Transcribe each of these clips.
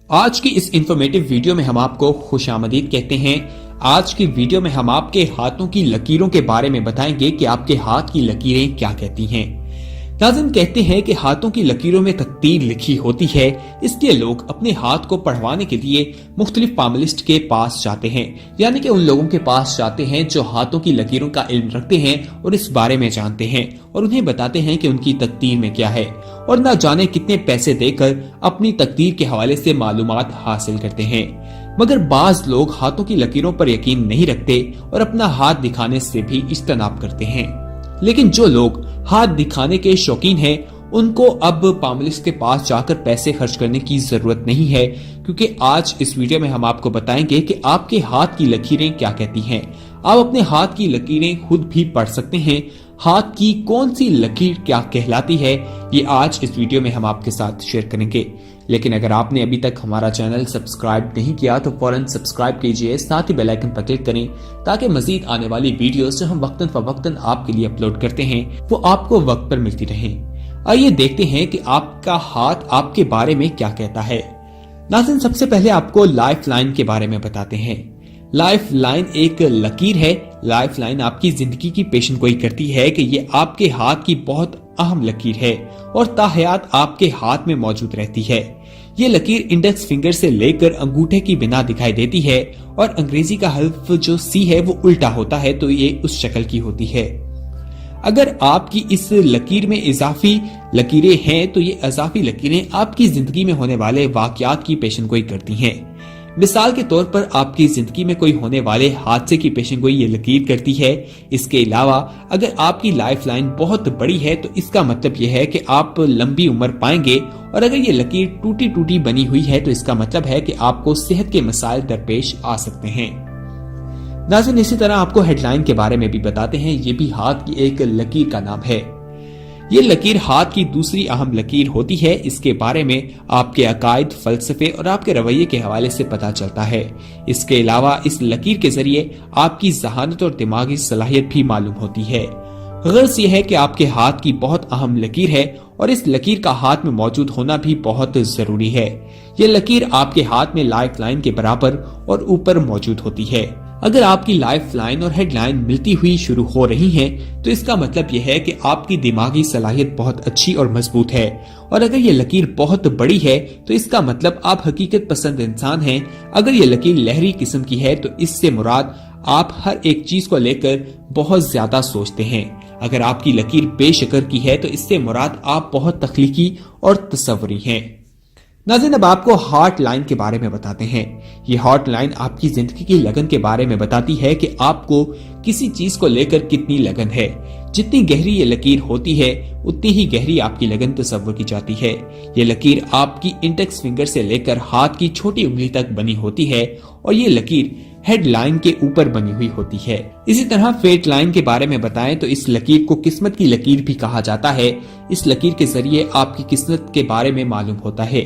آج کی اس informative video میں ہم آپ کو خوش آمدید کہتے ہیں۔ آج کی ویڈیو میں ہم آپ کے ہاتھوں کی لکیروں کے بارے میں بتائیں گے کہ آپ کے ہاتھ کی لکیریں کیا کہتی ہیں۔ ناظرین، کہتے ہیں کہ ہاتھوں کی لکیروں میں تقدیر لکھی ہوتی ہے، اس لیے لوگ اپنے ہاتھ کو پڑھوانے کے لیے مختلف پالمسٹ کے پاس جاتے ہیں، یعنی کہ ان لوگوں کے پاس جاتے ہیں جو ہاتھوں کی لکیروں کا علم رکھتے ہیں اور اس بارے میں جانتے ہیں اور انہیں بتاتے ہیں کہ ان کی تقدیر میں کیا ہے، اور نہ جانے کتنے پیسے دے کر اپنی تقدیر کے حوالے سے معلومات حاصل کرتے ہیں۔ مگر بعض لوگ ہاتھوں کی لکیروں پر یقین نہیں رکھتے اور اپنا ہاتھ دکھانے سے بھی اجتناب کرتے ہیں۔ لیکن جو لوگ ہاتھ دکھانے کے شوقین ہیں ان کو اب پالمسٹ کے پاس جا کر پیسے خرچ کرنے کی ضرورت نہیں ہے، کیونکہ آج اس ویڈیو میں ہم آپ کو بتائیں گے کہ آپ کے ہاتھ کی لکیریں کیا کہتی ہیں۔ آپ اپنے ہاتھ کی لکیریں خود بھی پڑھ سکتے ہیں۔ ہاتھ کی کون سی لکیر کیا کہلاتی ہے، یہ آج اس ویڈیو میں ہم آپ کے ساتھ شیئر کریں گے۔ لیکن اگر آپ نے ابھی تک ہمارا چینل سبسکرائب نہیں کیا تو فوراً سبسکرائب کیجئے، ساتھ ہی بیل آئیکن پر کلک کریں تاکہ مزید آنے والی ویڈیوز جو ہم وقتاً فوقتاً آپ کے لیے اپلوڈ کرتے ہیں وہ آپ کو وقت پر ملتی رہیں۔ آئیے دیکھتے ہیں کہ آپ کا ہاتھ آپ کے بارے میں کیا کہتا ہے۔ ناظرین، سب سے پہلے آپ کو لائف لائن کے بارے میں بتاتے ہیں۔ لائف لائن ایک لکیر ہے۔ لائف لائن آپ کی زندگی کی پیشن گوئی کرتی ہے کہ یہ آپ کے ہاتھ کی بہت اہم لکیر ہے اور تاحیات آپ کے ہاتھ میں موجود رہتی ہے۔ یہ لکیر انڈیکس فنگر سے لے کر انگوٹھے کی بنا دکھائی دیتی ہے، اور انگریزی کا حرف جو سی ہے وہ الٹا ہوتا ہے تو یہ اس شکل کی ہوتی ہے۔ اگر آپ کی اس لکیر میں اضافی لکیریں ہیں تو یہ اضافی لکیریں آپ کی زندگی میں ہونے والے واقعات کی پیشن گوئی کرتی ہیں۔ مثال کے طور پر آپ کی زندگی میں کوئی ہونے والے حادثے کی پیشن گوئی یہ لکیر کرتی ہے۔ اس کے علاوہ اگر آپ کی لائف لائن بہت بڑی ہے تو اس کا مطلب یہ ہے کہ آپ لمبی عمر پائیں گے، اور اگر یہ لکیر ٹوٹی ٹوٹی بنی ہوئی ہے تو اس کا مطلب ہے کہ آپ کو صحت کے مسائل درپیش آ سکتے ہیں۔ ناظرین، اسی طرح آپ کو ہیڈ لائن کے بارے میں بھی بتاتے ہیں۔ یہ بھی ہاتھ کی ایک لکیر کا نام ہے۔ یہ لکیر ہاتھ کی دوسری اہم لکیر ہوتی ہے۔ اس کے بارے میں آپ کے عقائد، فلسفے اور آپ کے رویے کے حوالے سے پتہ چلتا ہے۔ اس کے علاوہ اس لکیر کے ذریعے آپ کی ذہانت اور دماغی صلاحیت بھی معلوم ہوتی ہے۔ غرض یہ ہے کہ آپ کے ہاتھ کی بہت اہم لکیر ہے اور اس لکیر کا ہاتھ میں موجود ہونا بھی بہت ضروری ہے۔ یہ لکیر آپ کے ہاتھ میں لائف لائن کے برابر اور اوپر موجود ہوتی ہے۔ اگر آپ کی لائف لائن اور ہیڈ لائن ملتی ہوئی شروع ہو رہی ہیں تو اس کا مطلب یہ ہے کہ آپ کی دماغی صلاحیت بہت اچھی اور مضبوط ہے، اور اگر یہ لکیر بہت بڑی ہے تو اس کا مطلب آپ حقیقت پسند انسان ہیں۔ اگر یہ لکیر لہری قسم کی ہے تو اس سے مراد آپ ہر ایک چیز کو لے کر بہت زیادہ سوچتے ہیں۔ اگر آپ کی لکیر بے شکر کی ہے تو اس سے مراد آپ بہت تخلیقی اور تصوری ہیں۔ ناظرین، اب آپ کو ہارٹ لائن کے بارے میں بتاتے ہیں۔ یہ ہارٹ لائن آپ کی زندگی کی لگن کے بارے میں بتاتی ہے کہ آپ کو کسی چیز کو لے کر کتنی لگن ہے۔ جتنی گہری یہ لکیر ہوتی ہے اتنی ہی گہری آپ کی لگن تصور کی جاتی ہے۔ یہ لکیر آپ کی انڈیکس فنگر سے لے کر ہاتھ کی چھوٹی انگلی تک بنی ہوتی ہے، اور یہ لکیر ہیڈ لائن کے اوپر بنی ہوئی ہوتی ہے۔ اسی طرح فیٹ لائن کے بارے میں بتائیں تو اس لکیر کو قسمت کی لکیر بھی کہا جاتا ہے۔ اس لکیر کے ذریعے آپ کی قسمت کے بارے میں معلوم ہوتا ہے۔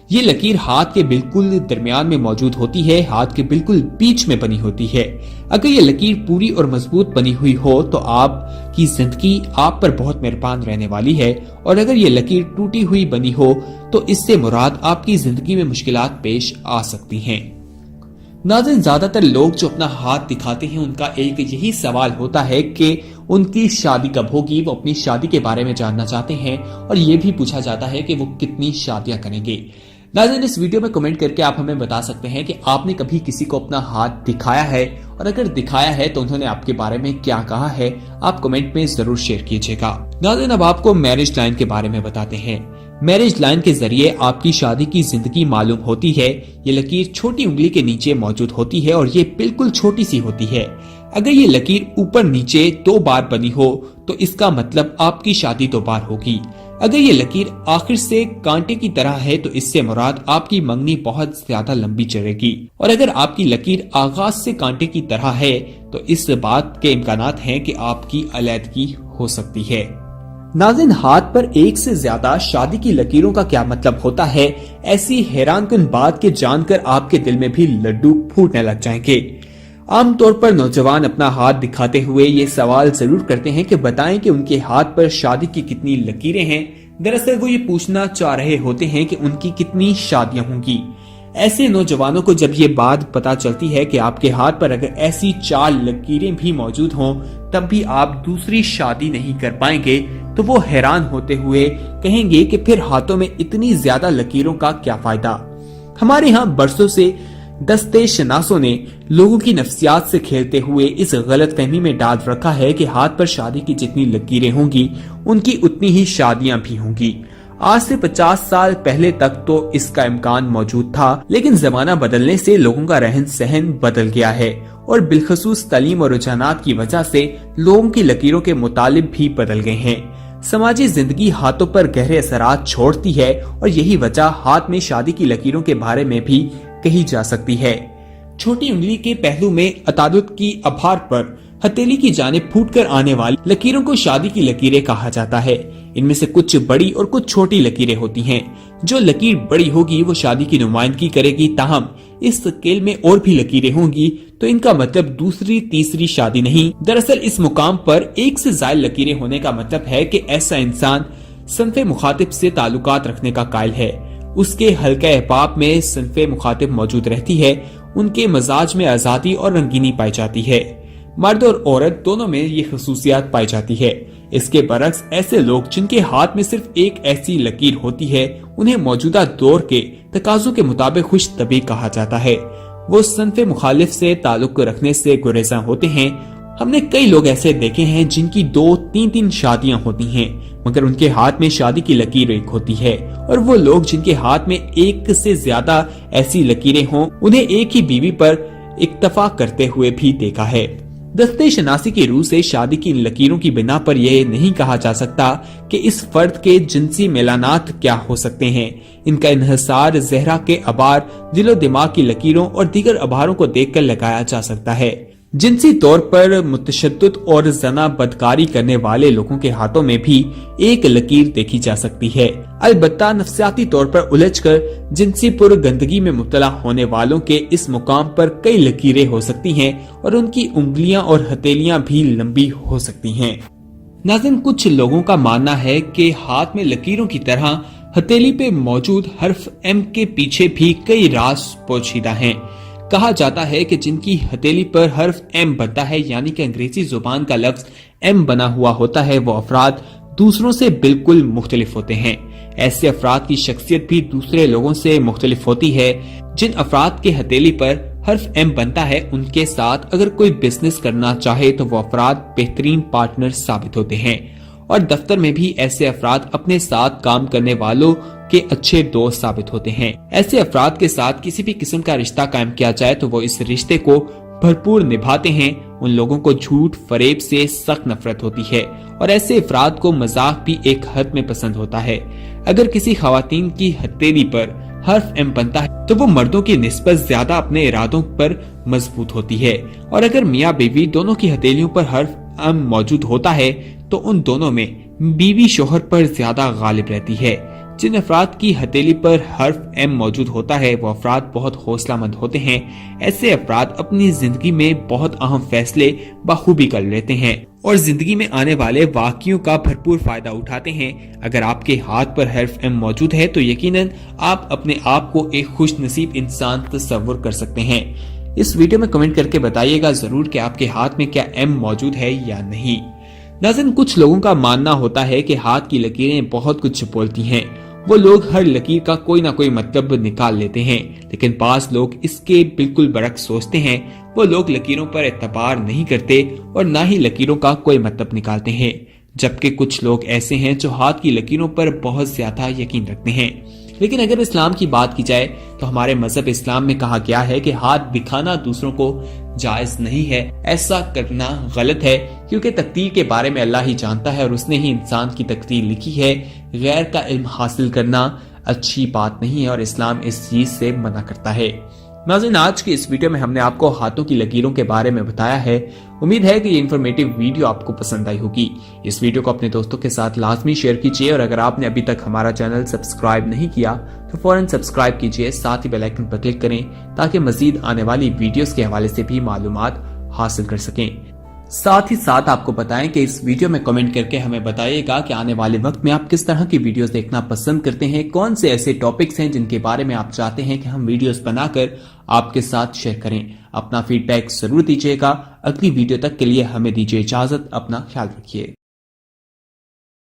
یہ لکیر ہاتھ کے بالکل درمیان میں موجود ہوتی ہے، ہاتھ کے بالکل بیچ میں بنی ہوتی ہے۔ اگر یہ لکیر پوری اور مضبوط بنی ہوئی ہو تو آپ کی زندگی آپ پر بہت مہربان رہنے والی ہے، اور اگر یہ لکیر ٹوٹی ہوئی بنی ہو تو اس سے مراد آپ کی زندگی میں مشکلات پیش آ سکتی ہیں۔ ناظرین، زیادہ تر لوگ جو اپنا ہاتھ دکھاتے ہیں ان کا ایک یہی سوال ہوتا ہے کہ ان کی شادی کب ہوگی۔ وہ اپنی شادی کے بارے میں جاننا چاہتے ہیں، اور یہ بھی پوچھا جاتا ہے کہ وہ کتنی شادیاں کریں گے۔ ناظرین، اس ویڈیو میں کمنٹ کر کے آپ ہمیں بتا سکتے ہیں کہ آپ نے کبھی کسی کو اپنا ہاتھ دکھایا ہے، اور اگر دکھایا ہے تو انہوں نے آپ کے بارے میں کیا کہا ہے۔ آپ کمنٹ میں ضرور شیئر کیجئے گا۔ ناظرین، اب آپ کو میرج لائن کے بارے میں بتاتے ہیں۔ میرج لائن کے ذریعے آپ کی شادی کی زندگی معلوم ہوتی ہے۔ یہ لکیر چھوٹی انگلی کے نیچے موجود ہوتی ہے اور یہ بالکل چھوٹی سی ہوتی ہے۔ اگر یہ لکیر اوپر نیچے 2 بار بنی ہو تو اس کا مطلب آپ کی شادی 2 بار ہوگی۔ اگر یہ لکیر آخر سے کانٹے کی طرح ہے تو اس سے مراد آپ کی منگنی بہت زیادہ لمبی چلے گی، اور اگر آپ کی لکیر آغاز سے کانٹے کی طرح ہے تو اس بات کے امکانات ہیں کہ آپ کی علیحدگی ہو سکتی ہے۔ ناظرین، ہاتھ پر ایک سے زیادہ شادی کی لکیروں کا کیا مطلب ہوتا ہے؟ ایسی حیران کن بات کے جان کر آپ کے دل میں بھی لڈو پھوٹنے لگ جائیں گے۔ عام طور پر نوجوان اپنا ہاتھ دکھاتے ہوئے یہ سوال ضرور کرتے ہیں کہ بتائیں کہ ان کے ہاتھ پر شادی کی کتنی لکیریں ہیں۔ دراصل وہ یہ پوچھنا چاہ رہے ہوتے ہیں کہ ان کی کتنی شادیاں ہوں گی۔ ऐसे नौजवानों को जब ये बात पता चलती है कि आपके हाथ पर अगर ऐसी 4 लकीरें भी मौजूद हों तब भी आप दूसरी शादी नहीं कर पाएंगे, तो वो हैरान होते हुए कहेंगे कि फिर हाथों में इतनी ज्यादा लकीरों का क्या फायदा। हमारे यहाँ बरसों से दस्ते शनासों ने लोगों की नफ्सियात से खेलते हुए इस गलत फहमी में डाल रखा है कि हाथ पर शादी की जितनी लकीरें होंगी उनकी उतनी ही शादियां भी होंगी। आज से 50 साल पहले तक तो इसका इम्कान मौजूद था, लेकिन जमाना बदलने से लोगों का रहन सहन बदल गया है और बिलखसूस तालीम और रुझानात की वजह से लोगों की लकीरों के मुतालिब भी बदल गए हैं। समाजी जिंदगी हाथों पर गहरे असरात छोड़ती है और यही वजह हाथ में शादी की लकीरों के बारे में भी कही जा सकती है। छोटी उंगली के पहलू में अतादुत की आभार पर हथेली की जानिब फूटकर आने वाली लकीरों को शादी की लकीरें कहा जाता है। इनमें से कुछ बड़ी और कुछ छोटी लकीरें होती हैं। जो लकीर बड़ी होगी वो शादी की नुमाइंदगी करेगी, ताहम इस स्केल में और भी लकीरें होंगी तो इनका मतलब दूसरी तीसरी शादी नहीं। दरअसल इस मुकाम पर एक से ज्यादा लकीरें होने का मतलब है कि ऐसा इंसान सनफे मुखातिब से ताल्लुकात रखने का कायल है। उसके हल्के अहबाब में सनफे मुखातिब मौजूद रहती है। उनके मजाज में आजादी और रंगीनी पाई जाती है। मर्द और औरत दोनों में ये खसूसियात पाई जाती है। इसके बरक्स ऐसे लोग जिनके हाथ में सिर्फ एक ऐसी लकीर होती है उन्हें मौजूदा दौर के तकाजों के मुताबिक खुश तबी कहा जाता है। वो सनफे मुखालिफ से ताल्लुक रखने से गुरेज़ा होते हैं। हमने कई लोग ऐसे देखे हैं जिनकी 2-3 शादियां होती हैं मगर उनके हाथ में शादी की लकीर एक होती है, और वो लोग जिनके हाथ में एक से ज्यादा ऐसी लकीरें हों उन्हें एक ही बीवी पर इक्तफा करते हुए भी देखा है। दस्ते शनासी की रूह से शादी की इन लकीरों की बिना पर यह नहीं कहा जा सकता कि इस फर्द के जिनसी मेलानात क्या हो सकते हैं। इनका इन्हसार ज़हरा के अबार, दिलो दिमाग की लकीरों और दीगर अबारों को देखकर लगाया जा सकता है। जिनसी तौर पर मुतशद्दिद और जना बदकारी करने वाले लोगों के हाथों में भी एक लकीर देखी जा सकती है। अलबत्ता नफ्सियाती तौर पर उलझकर जिनसी गंदगी में मुब्तला होने वालों के इस मुकाम पर कई लकीरें हो सकती हैं और उनकी उंगलियां और हथेलियां भी लंबी हो सकती हैं। नाज़रीन, कुछ लोगों का मानना है कि हाथ में लकीरों की तरह हथेली पे मौजूद हर्फ एम के पीछे भी कई राज पोशीदा हैं। कहा जाता है कि जिनकी हथेली पर हर्फ एम बनता है, यानी कि अंग्रेजी जुबान का लफ्ज एम बना हुआ होता है, वो अफराद दूसरों से बिल्कुल मुख्तलिफ होते हैं। ऐसे अफराद की शख्सियत भी दूसरे लोगों से मुख्तलिफ होती है। जिन अफराद के हथेली पर हर्फ एम बनता है उनके साथ अगर कोई बिजनेस करना चाहे तो वो अफराद बेहतरीन पार्टनर साबित होते हैं, और दफ्तर में भी ऐसे अफराद अपने साथ काम करने वालों के अच्छे दोस्त साबित होते हैं। ऐसे अफराद के साथ किसी भी किस्म का रिश्ता कायम किया जाए तो वो इस रिश्ते को भरपूर निभाते हैं। उन लोगों को झूठ फरेब से सख्त नफरत होती है और ऐसे अफराद को मजाक भी एक हद में पसंद होता है। अगर किसी खवातीन की हथेली पर हर्फ एम बनता है तो वो मर्दों की निस्बत ज्यादा अपने इरादों पर मजबूत होती है, और अगर मियाँ बीवी दोनों की हथेलियों पर हर्फ एम मौजूद होता है तो उन दोनों में बीवी शोहर पर ज्यादा गालिब रहती है। जिन अफराद की हथेली पर हर्फ एम मौजूद होता है वो अफराद बहुत हौसलामंद होते हैं। ऐसे अफराद अपनी जिंदगी में बहुत अहम फैसले बखूबी कर लेते हैं और जिंदगी में आने वाले वाक़ियों का भरपूर फायदा उठाते हैं। अगर आपके हाथ पर हर्फ एम मौजूद है तो यकीनन आप अपने आप को एक खुश नसीब इंसान तस्वुर कर सकते हैं। इस वीडियो में कमेंट करके बताइएगा जरूर कि आपके हाथ में क्या एम मौजूद है या नहीं। नाज़रीन, कुछ लोगों का मानना होता है कि हाथ की लकीरें बहुत कुछ बोलती हैं। वो लोग हर लकीर का कोई ना कोई मतलब निकाल लेते हैं, लेकिन पांच लोग इसके बिल्कुल बरक्स सोचते हैं। वो लोग लकीरों पर एतबार नहीं करते और ना ही लकीरों का कोई मतलब निकालते हैं, जबकि कुछ लोग ऐसे हैं जो हाथ की लकीरों पर बहुत ज्यादा यकीन रखते हैं। लेकिन अगर इस्लाम की बात की जाए तो हमारे मजहब इस्लाम में कहा गया है कि हाथ दिखाना दूसरों को जायज नहीं है। ऐसा करना गलत है क्योंकि तकदीर के बारे में अल्लाह ही जानता है और उसने ही इंसान की तकदीर लिखी है। गैर का इल्म हासिल करना अच्छी बात नहीं है और इस्लाम इस चीज से मना करता है। नाज़रीन, आज की इस वीडियो में हमने आपको हाथों की लकीरों के बारे में बताया है। उम्मीद है कि ये इन्फॉर्मेटिव वीडियो आपको पसंद आई होगी। इस वीडियो को अपने दोस्तों के साथ लाजमी शेयर कीजिए और अगर आपने अभी तक हमारा चैनल सब्सक्राइब नहीं किया तो फौरन सब्सक्राइब कीजिए, साथ ही बेल आइकन पर क्लिक करें ताकि मजीद आने वाली वीडियोस के हवाले से भी मालूमात हासिल कर सकें। साथ ही साथ आपको बताएं कि इस वीडियो में कमेंट करके हमें बताइएगा कि आने वाले वक्त में आप किस तरह की वीडियोस देखना पसंद करते हैं, कौन से ऐसे टॉपिक्स हैं जिनके बारे में आप चाहते हैं कि हम वीडियोस बनाकर आपके साथ शेयर करें। अपना फीडबैक जरूर दीजिएगा। अगली वीडियो तक के लिए हमें दीजिए इजाजत। अपना ख्याल रखिए।